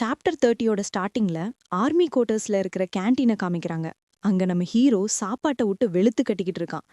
Chapter 30யோட ஸ்டார்டிங்ல army குவார்ட்டர்ஸ்ல இருக்கிற கேண்டீனை காமிக்கிறாங்க. அங்க நம்ம ஹீரோ சாப்பாட்டை விட்டு வெளுத்து கட்டிக்கிட்டு இருக்கான்.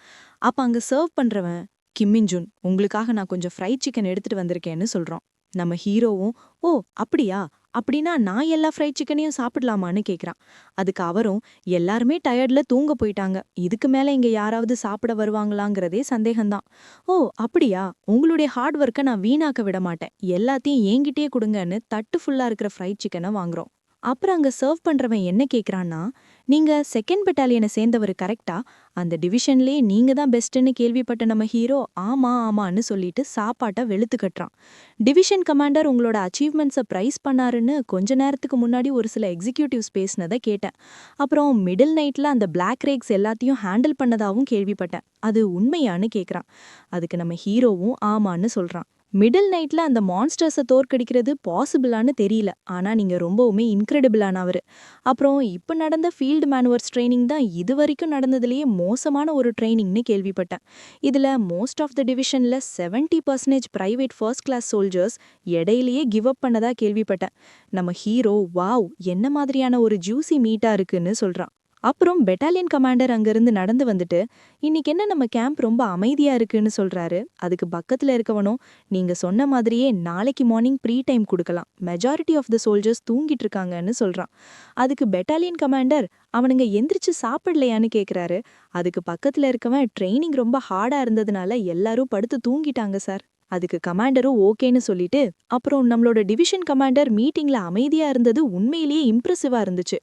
அப்ப அங்க சர்வ் பண்றவன், கிம்மின் ஜுன், உங்களுக்காக நான் கொஞ்சம் ஃப்ரைட் சிக்கன் எடுத்துட்டு வந்திருக்கேன்னு சொல்றான். நம்ம ஹீரோவும், ஓ அப்படியா, அப்படின்னா நான் எல்லா ஃப்ரைட் சிக்கனையும் சாப்பிடலாமான்னு கேக்குறான். அதுக்கு அவரும், எல்லாருமே டயர்ட்ல தூங்க போயிட்டாங்க, இதுக்கு மேல இங்க யாராவது சாப்பிட வருவாங்களாங்கிறதே சந்தேகம்தான். ஓ அப்படியா, உங்களுடைய ஹார்ட் ஒர்க்கை நான் வீணாக்க விட மாட்டேன், எல்லாத்தையும் என்கிட்டயே கொடுங்கன்னு தட்டு ஃபுல்லா இருக்கிற ஃப்ரைட் சிக்கனை வாங்குறோம். அப்புறம் அங்க சர்வ் பண்றவன் என்ன கேக்குறான்னா, நீங்க செகண்ட் பெட்டாலியனை சேர்ந்தவர் கரெக்டா? அந்த டிவிஷன்லயே நீங்க தான் பெஸ்ட்னு கேள்விப்பட்ட நம்ம ஹீரோ ஆமா ஆமான்னு சொல்லிட்டு சாப்பாட்டை வெளுத்து கட்டுறான். டிவிஷன் கமாண்டர் உங்களோட அச்சீவ்மெண்ட்ஸை பிரைஸ் பண்ணாருன்னு கொஞ்ச நேரத்துக்கு முன்னாடி ஒரு சில எக்ஸிக்யூட்டிவ்ஸ் பேசினதை கேட்டேன். அப்புறம் மிடில் நைட்ல அந்த பிளாக் ரேக்ஸ் எல்லாத்தையும் ஹேண்டில் பண்ணதாவும் கேள்விப்பட்டேன். அது உண்மையான்னு கேக்குறான். அதுக்கு நம்ம ஹீரோவும் ஆமான்னு சொல்றான். மிடில் நைட்ல அந்த மான்ஸ்டர்ஸை தோற்கடிக்கிறது பாசிபிளான்னு தெரியல, ஆனா நீங்க ரொம்பவுமே இன்கிரெடிபிளானவர். அப்புறம் இப்ப நடந்த ஃபீல்டு மேனுவர்ஸ் ட்ரைனிங் தான் இது வரைக்கும் நடந்ததுலயே மோசமான ஒரு ட்ரைனிங்னு கேள்விப்பட்டேன். இதுல மோஸ்ட் ஆஃப் த டிவிஷன்ல 70% பிரைவேட் ஃபர்ஸ்ட் கிளாஸ் சோல்ஜர்ஸ் இடையிலேயே கிவ் அப் பண்ணதா கேள்விப்பட்டேன். நம்ம ஹீரோ வாவ் என்ன மாதிரியான ஒரு ஜூசி மீட்டா இருக்குன்னு சொல்றான். அப்புறம் பெட்டாலியன் கமாண்டர் அங்கிருந்து நடந்து வந்துட்டு, இன்னைக்கு என்ன நம்ம கேம்ப் ரொம்ப அமைதியா இருக்குன்னு சொல்றாரு. அதுக்கு பக்கத்துல இருக்கவனும், நீங்க சொன்ன மாதிரியே நாளைக்கு மார்னிங் ப்ரீ டைம் கொடுக்கலாம், மெஜாரிட்டி ஆஃப் த சோல்ஜர்ஸ் தூங்கிட்டு இருக்காங்கன்னு சொல்றான். அதுக்கு பெட்டாலியன் கமாண்டர், அவனுங்க எந்திரிச்சு சாப்பிடலையான்னு கேக்குறாரு. அதுக்கு பக்கத்துல இருக்கவன், ட்ரைனிங் ரொம்ப ஹார்டா இருந்ததுனால எல்லாரும் படுத்து தூங்கிட்டாங்க சார். அதுக்கு கமாண்டரும் ஓகேன்னு சொல்லிட்டு, அப்புறம் நம்மளோட டிவிஷன் கமாண்டர் மீட்டிங்ல அமைதியா இருந்தது உண்மையிலேயே இம்ப்ரெசிவா இருந்துச்சு.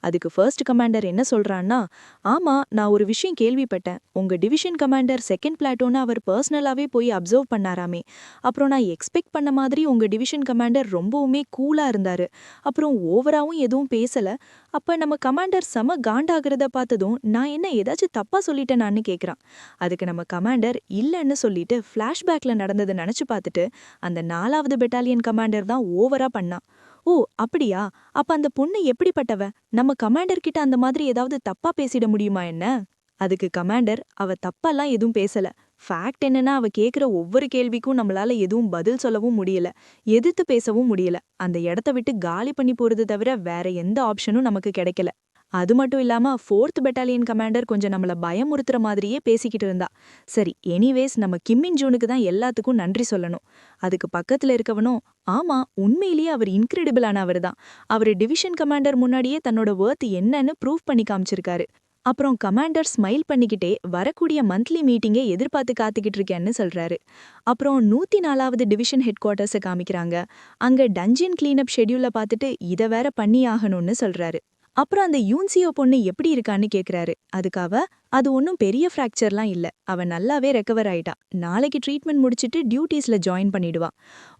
அதுக்கு ஃபர்ஸ்ட் கமாண்டர் என்ன சொல்றான்னா, ஆமா நான் ஒரு விஷயம் கேள்விப்பட்டேன், உங்க டிவிஷன் கமாண்டர் செகண்ட் பிளாட்டோன்னு அவர் பர்சனலாவே போய் அப்சர்வ் பண்ணாராமே. அப்புறம் நான் எக்ஸ்பெக்ட் பண்ண மாதிரி உங்க டிவிஷன் கமாண்டர் ரொம்பவுமே கூலா இருந்தாரு, அப்புறம் ஓவராவும் எதுவும் பேசல. அப்ப நம்ம கமாண்டர் செம காண்டாகிறத பார்த்ததும் நான் என்ன ஏதாச்சும் தப்பா சொல்லிட்டேனான்னு கேக்குறான். அதுக்கு நம்ம கமாண்டர் இல்லைன்னு சொல்லிட்டு ஃபிளாஷ்பேக்ல நடந்ததை நினைச்சு பார்த்துட்டு, அந்த 4வது பெட்டாலியன் கமாண்டர் தான் ஓவரா பண்ணான். ஓ அப்படியா, அப்ப அந்த பொண்ணு எப்படிப்பட்டவ, நம்ம கமாண்டர் கிட்ட அந்த மாதிரி ஏதாவது தப்பா பேசிட முடியுமா என்ன? அதுக்கு கமாண்டர், அவ தப்பாலாம் எதுவும் பேசல, ஃபேக்ட் என்னன்னா அவ கேக்குற ஒவ்வொரு கேள்விக்கும் நம்மளால எதுவும் பதில் சொல்லவும் முடியல, எதிர்த்து பேசவும் முடியல, அந்த இடத்த விட்டு காலி பண்ணி போறது தவிர வேற எந்த ஆப்ஷனும் நமக்கு கிடைக்கல. அது மட்டும் இல்லாம 4th பெட்டாலியன் கமாண்டர் கொஞ்சம் நம்மள பயமுறுத்துற மாதிரியே பேசிக்கிட்டு இருந்தா. சரி எனிவேஸ் நம்ம கிம்மின் ஜூனுக்கு தான் எல்லாத்துக்கும் நன்றி சொல்லணும். அதுக்கு பக்கத்துல இருக்கவனும், ஆமா உண்மையிலேயே அவர் இன்கிரெடிபிளானவர் தான், அவரு டிவிஷன் கமாண்டர் முன்னாடியே தன்னோட வொர்த் என்னன்னு ப்ரூவ் பண்ணி காமிச்சிருக்காரு. அப்புறம் கமாண்டர் ஸ்மைல் பண்ணிக்கிட்டே வரக்கூடிய மந்த்லி மீட்டிங்கை எதிர்பார்த்து காத்துக்கிட்டு இருக்கேன்னு சொல்றாரு. அப்புறம் 104வது டிவிஷன் ஹெட் குவார்ட்டர்ஸை காமிக்கிறாங்க. அங்க டஞ்சியன் கிளீனப் ஷெட்யூலை பார்த்துட்டு இதை வேற பண்ணி ஆகணும்னு சொல்றாரு. அப்புறம் அந்த யூன்சியோ பொண்ணு எப்படி இருக்கான்னு கேக்குறாரு. அதுக்காக, அது ஒன்றும் பெரிய ஃப்ராக்சர்லாம் இல்ல, அவ நல்லாவே ரெக்கவர் ஆயிட்டா, நாளைக்கு ட்ரீட்மெண்ட் முடிச்சிட்டு டியூட்டிஸ்ல ஜாயின் பண்ணிடுவா.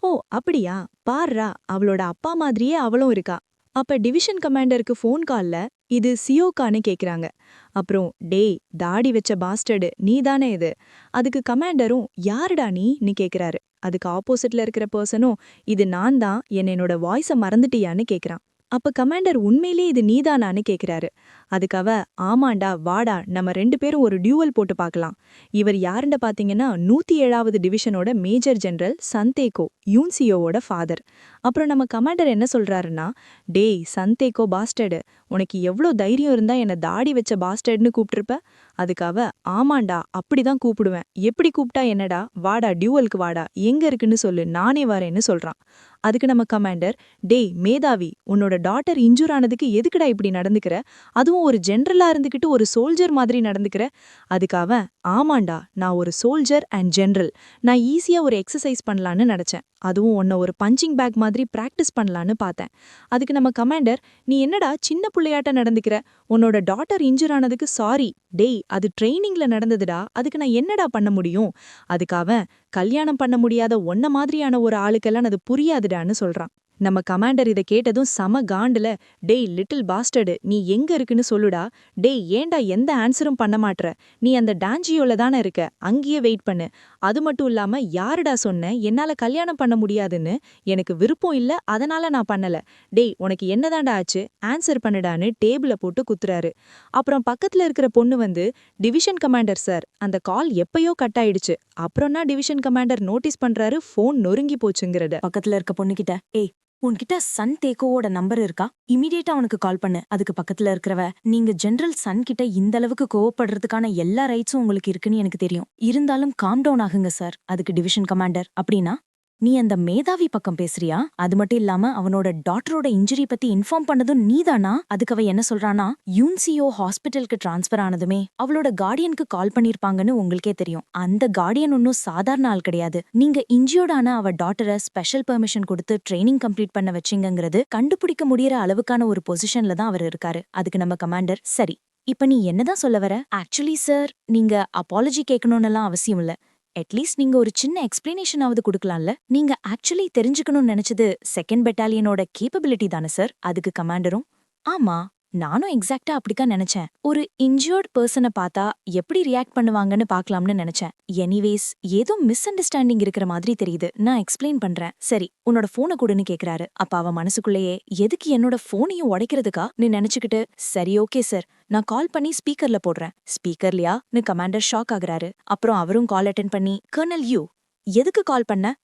ஓ அப்படியா, பார்ரா அவளோட அப்பா மாதிரியே அவளும் இருக்கா. அப்ப டிவிஷன் கமாண்டருக்கு ஃபோன் கால்ல, இது சியோகான்னு கேக்குறாங்க. அப்புறம் டேய் தாடி வச்ச பாஸ்டர்டு நீ தானே இது? அதுக்கு கமாண்டரும் யாருடா நீன்னு கேக்குறாரு. அதுக்கு ஆப்போசிட்ல இருக்கிற பர்சனும், இது நான் தான், என்னோட வாய்ஸை மறந்துட்டியான்னு கேக்குறான். அப்ப கமாண்டர் உண்மையிலே இது நீதானான்னு கேக்குறாரு. அதுக்கு அவ, ஆமாண்டா வாடா நம்ம 2 பேரும் ஒரு டியூவல் போட்டு பார்க்கலாம். இவர் யாருன்னு பாத்தீங்கன்னா 107வது டிவிஷனோட மேஜர் ஜெனரல் சந்தேகோ, யூன்சியோவோட ஃபாதர். அப்புறம் நம்ம கமாண்டர் என்ன சொல்றாருன்னா, டேய் சந்தேகோ பாஸ்டர்டு, உனக்கு எவ்வளோ தைரியம் இருந்தா என்ன தாடி வச்ச பாஸ்டர்டுன்னு கூப்பிட்டுருப்ப? அதுக்கு அவ, ஆமாண்டா அப்படிதான் கூப்பிடுவேன், எப்படி கூப்பிட்டா என்னடா, வாடா டியூவலுக்கு வாடா, எங்க இருக்குன்னு சொல்லு நானே வரேன்னு சொல்றான். அதுக்கு நம்ம கமாண்டர், டேய் மேதாவி, உன்னோட டாட்டர் இன்ஜூர் ஆனதுக்கு எதுக்குடா இப்படி நடந்துக்கிற, அதுவும் ஒரு ஜெனரலா இருந்துகிட்டு ஒரு சோல்ஜர் மாதிரி நடந்துக்கிற? அதுக்கு அவன், ஆமாண்டா நான் ஒரு சோல்ஜர் அண்ட் ஜெனரல், நான் ஈஸியா ஒரு எக்ஸசைஸ் பண்ணலான்னு நினைச்சேன், அதுவும் உன்னை ஒரு பஞ்சிங் பேக் மாதிரி பிராக்டிஸ் பண்ணலான்னு பார்த்தேன். அதுக்கு நம்ம கமாண்டர், நீ என்னடா சின்ன புள்ளையாட்ட நடந்துக்கிற, உன்னோட டாட்டர் இன்ஜூர் ஆனதுக்கு சாரி, டேய் அது ட்ரைனிங்ல நடந்ததுடா, அதுக்கு நான் என்னடா பண்ண முடியும்? அதுக்கு அவன், கல்யாணம் பண்ண முடியாத ஒன்ன மாதிரியான ஒரு ஆளுக்கெல்லாம் அது புரியாதுடான்னு சொல்றான். நம்ம கமாண்டர் இதை கேட்டதும் சம காண்டுல, டேய் லிட்டில் பாஸ்டர்டு நீ எங்க இருக்குன்னு சொல்லுடா, டேய் ஏண்டா எந்த ஆன்சரும் பண்ண மாட்ற, நீ அந்த டான்ஜியோல தானே இருக்க, அங்கேயே வெயிட் பண்ணு, அது மட்டும் இல்லாம யாருடா சொன்ன என்னால கல்யாணம் பண்ண முடியாதுன்னு, எனக்கு விருப்பம் இல்ல அதனால நான் பண்ணல, டேய் உனக்கு என்னதாண்டா ஆச்சு, ஆன்சர் பண்ணுடான்னு டேபிள போட்டு குத்துறாரு. அப்புறம் பக்கத்துல இருக்கிற பொண்ணு வந்து, டிவிஷன் கமாண்டர் சார் அந்த கால் எப்பயோ கட் ஆயிடுச்சு, அப்புறம்னா டிவிஷன் கமாண்டர் நோட்டீஸ் பண்றாரு ஃபோன் நொறுங்கி போச்சுங்கிறத. பக்கத்துல இருக்க பொண்ணுகிட்ட, ஏய் உன்கிட்ட சன் தேக்கோவோட நம்பர் இருக்கா? இமீடியட்டா அவனுக்கு கால் பண்ணு. அதுக்கு பக்கத்துல இருக்கிறவ, நீங்க ஜெனரல் சன் கிட்ட இந்த அளவுக்கு கோவப்படுறதுக்கான எல்லா ரைட்ஸும் உங்களுக்கு இருக்குன்னு எனக்கு தெரியும். இருந்தாலும் காம் டவுன் ஆகுங்க சார். அதுக்கு டிவிஷன் கமாண்டர், அப்படின்னா நீ அந்த மேதாவி பக்கம் பேசுறியா? அது மட்டும் இல்லாம அவனோட டாட்டரோட இன்ஜுரி பத்தி இன்ஃபார்ம் பண்ணதும் நீதானா? அதுக்கு அவ என்ன சொல்றானா, யூன்சியோ ஹாஸ்பிட்டலுக்கு டிரான்ஸ்பர் ஆனதுமே அவளோட கார்டியனுக்கு கால் பண்ணிருப்பாங்கன்னு உங்களுக்கே தெரியும். அந்த கார்டியன் ஒன்னும் சாதாரண ஆள் கிடையாது. நீங்க இன்ஜியோர்ட் ஆன அவ டாட்டரை ஸ்பெஷல் பெர்மிஷன் கொடுத்து ட்ரைனிங் கம்ப்ளீட் பண்ண வச்சிங்கிறது கண்டுபிடிக்க முடியற அளவுக்கான ஒரு பொசிஷன்ல தான் அவர் இருக்காரு. அதுக்கு நம்ம கமாண்டர், சரி இப்ப நீ என்னதான் சொல்ல வர? ஆக்சுவலி சார், நீங்க அப்பாலஜி கேட்கணும்னு அவசியம் இல்ல. அட்லீஸ்ட் நீங்க ஒரு சின்ன எக்ஸ்பிளனேஷனாவது கொடுக்கலாம்ல. நீங்க ஆக்சுவலி தெரிஞ்சுக்கணும்னு நினைச்சது செகண்ட் பெட்டாலியனோட கேப்பபிலிட்டி தானே சார்? அதுக்கு கமாண்டரும், ஆமா நானும் எக்ஸாக்ட்டா அப்படிதான் நினைச்சேன். ஒரு இன்ஜூர்ட் பர்சனை பார்த்தா எப்படி ரியாக்ட் பண்ணுவாங்கன்னு பார்க்கலாம்னு நினைச்சேன். எனிவேஸ், ஏதோ மிஸ் அண்டர்ஸ்டாண்டிங் இருக்கிற மாதிரி தெரியுது. நான் எக்ஸ்பிளைன் பண்றேன். சரி, உன்னோட போனை கொடுன்னு கேக்குறாரு. அப்ப அவ மனசுக்குள்ளேயே, எதுக்கு என்னோட போனையும் உடைக்கிறதுக்கா நீ நினைச்சுக்கிட்டு, சரி ஓகே சார், நான் கால் பண்ணி ஸ்பீக்கர்ல போடுறேன். ஸ்பீக்கர்லயா? கமாண்டர் ஷாக் ஆகுறாரு. அப்புறம் அவரும் கால் அட்டென்ட் பண்ணி, கர்னல் யூ, எதுக்கு கால் பண்ண?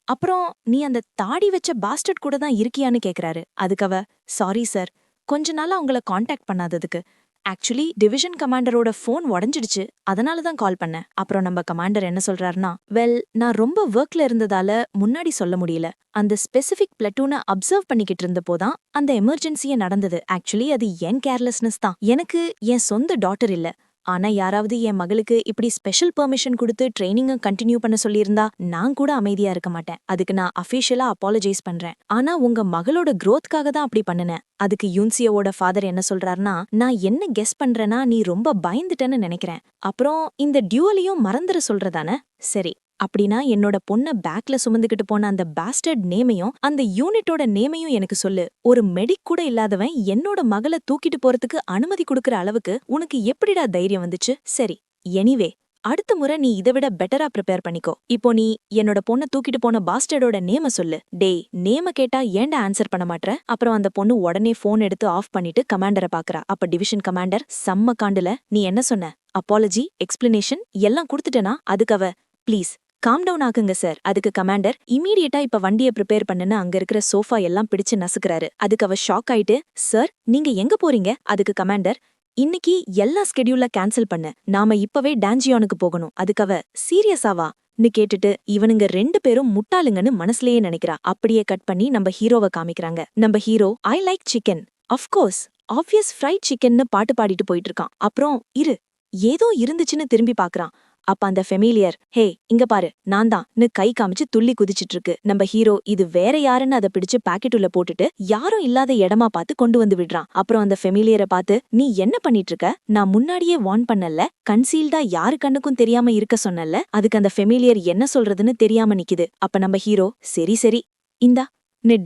அப்புறம் நீ அந்த தாடி வச்ச பாஸ்டர்ட் கூட தான் இருக்கியான்னு கேக்குறாரு. அதுக்கவ, சாரி சார், கொஞ்ச நாளா உங்களை காண்டாக்ட் பண்ணாததுக்கு. ஆக்சுவலி டிவிஷன் கமாண்டரோட ஃபோன் உடஞ்சிடுச்சு, அதனால தான் கால் பண்ணேன். அப்புறம் நம்ம கமாண்டர் என்ன சொல்றாருன்னா, வெல், நான் ரொம்ப ஒர்க்ல இருந்ததால முன்னாடி சொல்ல முடியல. அந்த ஸ்பெசிபிக் பிளட்டூனை அப்சர்வ் பண்ணிக்கிட்டு இருந்தப்போதான் அந்த எமர்ஜென்சியே நடந்தது. ஆக்சுவலி அது என் கேர்லெஸ்னஸ் தான். எனக்கு என் சொந்த டாட்டர் இல்ல. ஆனா யாராவது என் மகளுக்கு இப்படி ஸ்பெஷல் பெர்மிஷன் கொடுத்து ட்ரைனிங்க கண்டினியூ பண்ண சொல்லியிருந்தா நான் கூட அமைதியா இருக்க மாட்டேன். அதுக்கு நான் அஃபிஷியலா அப்பாலஜைஸ் பண்றேன். ஆனா உங்க மகளோட growthக்காக தான் அப்படி பண்ணுனேன். அதுக்கு யூன்சியோட ஃபாதர் என்ன சொல்றாருன்னா, நான் என்ன கெஸ் பண்றேன்னா நீ ரொம்ப பயந்துட்டேன்னு நினைக்கிறேன். அப்புறம் இந்த டியூவலையும் மறந்துட சொல்றதானே? சரி, அப்படின்னா என்னோட பொண்ண பேக்ல சுமந்துக்கிட்டு போன அந்த பாஸ்டர்ட் நேமையும் அந்த யூனிட்டோட நேமையும் எனக்கு சொல்லு. ஒரு மெடிக் கூட இல்லாதவன் என்னோட மகளை தூக்கிட்டு போறதுக்கு அனுமதி கொடுக்கற அளவுக்கு உனக்கு எப்படிடா தைரியம் வந்துச்சு? சரி, எனிவே, அடுத்த முறை நீ இதை விட பெட்டரா ப்ரிப்பேர் பண்ணிக்கோ. இப்போ நீ என்னோட பொண்ணை தூக்கிட்டு போன பாஸ்டர்டோட நேம சொல்லு. டேய், நேம கேட்டா ஏன்டா ஆன்சர் பண்ண மாட்ற? அப்புறம் அந்த பொண்ணு உடனே போன் எடுத்து ஆஃப் பண்ணிட்டு கமாண்டரை பாக்குறா. அப்ப டிவிஷன் கமாண்டர், செம்ம காண்டுல, நீ என்ன சொன்ன? அப்பாலஜி, எக்ஸ்பிளனேஷன் எல்லாம் கொடுத்துட்டேனா? அதுக்கவ, ப்ளீஸ் காம் டவுன் ஆகுங்க சார். அதுக்கு கமாண்டர், இமீடியட்டா இப்ப வண்டியை ப்ரிப்பேர் பண்ணுன்னு அங்க இருக்கிற சோஃபா எல்லாம் பிடிச்சு நசுக்குறாரு. அதுக்கு அவ ஷாக் ஆயிட்டு, சார் நீங்க எங்க போறீங்க? அதுக்கு கமாண்டர், இன்னைக்கு எல்லா ஸ்கெடியூல்ல கேன்சல் பண்ணு, நாம இப்பவே டான்ஜியானுக்கு போகணும். அதுக்கவ, சீரியஸாவா ன்னு கேட்டுட்டு இவனுங்க 2 பேரும் முட்டாளுங்கன்னு மனசுலயே நினைக்கிறா. அப்படியே கட் பண்ணி நம்ம ஹீரோவை காமிக்கிறாங்க. நம்ம hero, I like chicken, of course obvious fried சிக்கன்னு பாட்டு பாடிட்டு போயிட்டு இருக்கான். அப்புறம் இரு, ஏதோ இருந்துச்சுன்னு திரும்பி பாக்குறான். அப்ப அந்த ஃபெமிலியர், ஹே இங்க பாரு, நான் தான் கை காமிச்சு துள்ளி குதிச்சிட்டு இருக்கு. நம்ம ஹீரோ இது வேற யாருன்னு அதை பிடிச்சு பாக்கெட் உள்ள போட்டுட்டு யாரும் இல்லாத இடமா பார்த்து கொண்டு வந்து விடுறான். அப்புறம் அந்த ஃபெமிலியரை பார்த்து, நீ என்ன பண்ணிட்டு இருக்க? நான் முன்னாடியே வார்ன் பண்ணல, கன்சீல்டா யாரு கண்ணுக்கும் தெரியாம இருக்க சொன்னல. அதுக்கு அந்த ஃபெமிலியர் என்ன சொல்றதுன்னு தெரியாம நிக்குது. அப்ப நம்ம ஹீரோ, சரி சரி இந்தா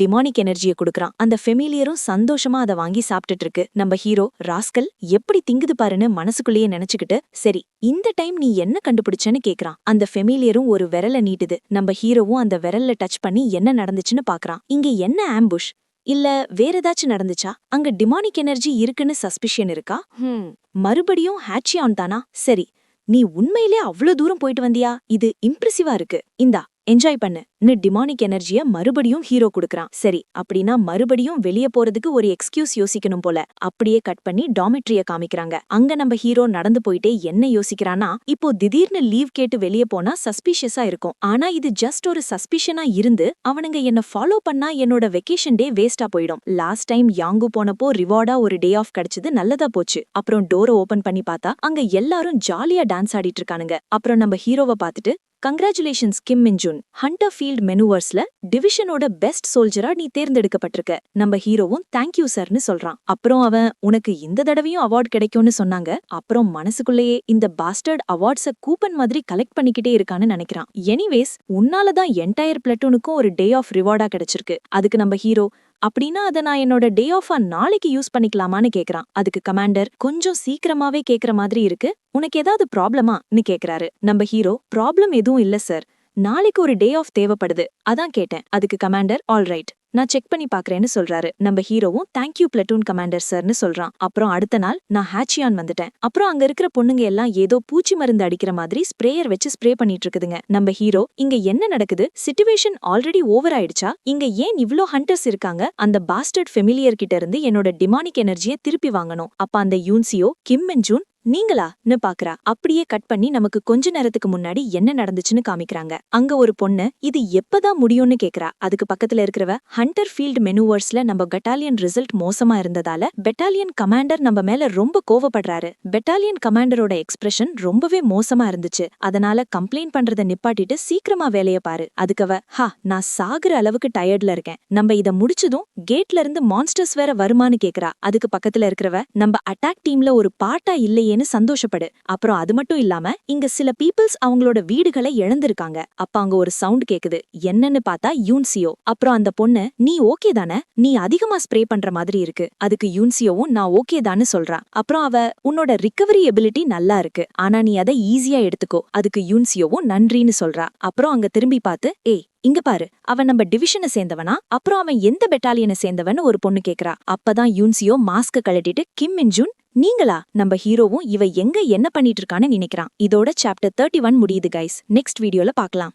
டிமானிக் எனர்ஜியை கொடுக்கறான். அந்த ஃபெமிலியரும் சந்தோஷமா அதை வாங்கி சாப்பிட்டுட்டு இருக்கு. நம்ம ஹீரோ, ராஸ்கல் எப்படி திங்குது பாருன்னு மனசுக்குள்ளேயே நினைச்சுக்கிட்டு, சரி இந்த டைம் நீ என்ன கண்டுபிடிச்சன்னு கேக்குறான். அந்த ஃபெமிலியரும் ஒரு விரல நீட்டுது. நம்ம ஹீரோவும் அந்த விரல்ல டச் பண்ணி என்ன நடந்துச்சுன்னு பாக்குறான். இங்க என்ன ஆம்புஷ் இல்ல வேற ஏதாச்சும் நடந்துச்சா? அங்க டிமானிக் எனர்ஜி இருக்குன்னு சஸ்பிஷன் இருக்கா? மறுபடியும் ஹேட்சியான் தானா? சரி, நீ உண்மையிலே அவ்ளோ தூரம் போயிட்டு வந்தியா? இது இம்ப்ரெசிவா இருக்கு. இந்தா என்ஜாய் பண்ணு டிமானிக் எனர்ஜிய மறுபடியும் ஹீரோ குடுக்கறான். சரி, அப்படின்னா மறுபடியும் வெளிய போறதுக்கு ஒரு எக்ஸ்கியூஸ் யோசிக்கணும் போல. அப்படியே கட் பண்ணி டாமிட்ரிய காமிக்கிறாங்க. அங்க நம்ம ஹீரோ நடந்து போயிட்டே என்ன யோசிக்கிறானா, இப்போ திடீர்னு லீவ் கேட்டு வெளிய போனா சஸ்பீஷியஸா இருக்கும். ஆனா இது ஜஸ்ட் ஒரு சஸ்பிஷனா இருந்து அவனுங்க என்ன ஃபாலோ பண்ணா என்னோட வெக்கேஷன் டே வேஸ்டா போயிடும். லாஸ்ட் டைம் யாங்கு போனப்போ ரிவார்டா ஒரு டே ஆஃப் கிடைச்சது, நல்லதா போச்சு. அப்புறம் டோரை ஓபன் பண்ணி பார்த்தா அங்க எல்லாரும் ஜாலியா டான்ஸ் ஆடிட்டு இருக்கானுங்க. அப்புறம் நம்ம ஹீரோவை பார்த்துட்டு, கங்க்ராச்சுலேஷன்ஸ் கிம் மின் ஜூன், ஹண்டர் ஃபீல்ட் மெனுவர்ஸ்ல டிவிஷனோட பெஸ்ட் சோல்ஜரா நீ தேர்ந்தெடுக்கப்பட்டிருக்க. நம்ம ஹீரோவும் தேங்க்யூ சார்னு சொல்றான். அப்புறம் அவன், உனக்கு இந்த தடவையும் அவார்ட் கிடைக்கும்னு சொன்னாங்க. அப்புறம் மனசுக்குள்ளேயே இந்த பாஸ்டர்ட் அவார்ட்ஸ கூப்பன் மாதிரி கலெக்ட் பண்ணிக்கிட்டே இருக்கான்னு நினைக்கிறான். எனிவேஸ், உன்னாலதான் என்டையர் பிளட்டூனுக்கும் ஒரு டே ஆஃப் ரிவார்டா கிடைச்சிருக்கு. அதுக்கு நம்ம ஹீரோ, அப்படின்னா அதை நான் என்னோட டே ஆஃபா நாளைக்கு யூஸ் பண்ணிக்கலாமான்னு கேக்குறான். அதுக்கு கமாண்டர், கொஞ்சம் சீக்கிரமாவே கேக்குற மாதிரி இருக்கு, உனக்கு ஏதாவது ப்ராப்ளமான்னு கேக்குறாரு. நம்ம ஹீரோ, ப்ராப்ளம் எதுவும் இல்ல சார், நாளைக்கு ஒரு டே ஆஃப் தேவைப்படுது, அதான் கேட்டேன். அதுக்கு கமாண்டர், ஆல்ரைட், நான் செக் பண்ணி பாக்குறேன்னு சொல்றாரு. நம்ம ஹீரோவும் தேங்க்யூ பிளட்டூன் கமாண்டர் சார்னு சொல்றான். அப்புறம் அடுத்த நாள் நான் ஹேச்சியான் வந்துட்டேன். அப்புறம் அங்க இருக்கிற பொண்ணுங்க எல்லாம் ஏதோ பூச்சி மருந்து அடிக்கிற மாதிரி ஸ்ப்ரேயர் வச்சு ஸ்ப்ரே பண்ணிட்டு இருக்குதுங்க. நம்ம ஹீரோ இங்க என்ன நடக்குது, சிச்சுவேஷன் ஆல்ரெடி ஓவர் ஆயிடுச்சா, இங்க ஏன் இவ்ளோ ஹண்டர்ஸ் இருக்காங்க, அந்த பாஸ்டர்ட் ஃபெமிலியர் கிட்ட இருந்து என்னோட டிமானிக் எனர்ஜியை திருப்பி வாங்கணும். அப்ப அந்த யூன்சியோ கிம் அண்ட் ஜூன் நீங்களான்னு பாக்குறா. அப்படியே கட் பண்ணி நமக்கு கொஞ்ச நேரத்துக்கு முன்னாடி என்ன நடந்துச்சுன்னு காமிக்கிறாங்க. அங்க ஒரு பொண்ணு இது எப்பதான் முடியும்னு கேக்குறா. அதுக்கு பக்கத்துல இருக்கிறவ ஹண்டர் ஃபீல்ட் மெனுவர்ஸ்ல நம்ம பெட்டாலியன் ரிசல்ட் மோசமா இருந்ததால பெட்டாலியன் கமாண்டர் நம்ம மேல ரொம்ப கோவப்படுறாரு. பெட்டாலியன் கமாண்டரோட எக்ஸ்பிரஷன் ரொம்பவே மோசமா இருந்துச்சு. அதனால கம்ப்ளைண்ட் பண்றத நிப்பாட்டிட்டு சீக்கிரமா வேலைய பாரு. அதுக்கவ நான் சாகுற அளவுக்கு டயர்ட்ல இருக்கேன். நம்ம இத முடிச்சதும் கேட்ல இருந்து மான்ஸ்டர்ஸ் வேற வருமானு கேக்குறா. அதுக்கு பக்கத்துல இருக்கிறவ நம்ம அட்டாக் டீம்ல ஒரு பார்ட்டா இல்லையே சந்தோஷப்படு. அப்புறம் அது மட்டும் இல்லாம இங்க சில பீப்பிள்ஸ் அவங்களோட வீடுகளை இழந்திருக்காங்க. அப்ப அங்க ஒரு சவுண்ட் கேக்குது. என்னன்னு பார்த்தா யூன்சியோ. அப்புறம் அந்த பொண்ணு நீ ஓகே தானே, நீ அதிகமா ஸ்ப்ரே பண்ற மாதிரி இருக்கு. அதுக்கு யூன்சியோவும் நான் ஓகே தான்னு சொல்றா. அப்புறம் அவ உன்னோட ரிகவரி எபிலிட்டி நல்லா இருக்கு, ஆனா நீ அதை ஈஸியா எடுத்துக்கோ. அதுக்கு யூன்சியோவும் நன்றின்னு சொல்றா. அப்புறம் அங்க திரும்பி பார்த்து இங்க பாரு, அவன் நம்ம டிவிஷனை சேர்ந்தவனா, அப்புறம் அவன் எந்த பெட்டாலியனை சேர்ந்தவன்னு ஒரு பொண்ணு கேக்குறா. அப்பதான் யூன்சியோ மாஸ்க கழட்டிட்டு கிம் அண்ட் ஜூன் நீங்களா, நம்ம ஹீரோவும் இவ எங்க என்ன பண்ணிட்டு இருக்கான்னு நினைக்கிறான். இதோட சாப்டர் 31 முடியுது கைஸ். நெக்ஸ்ட் வீடியோல பார்க்கலாம்.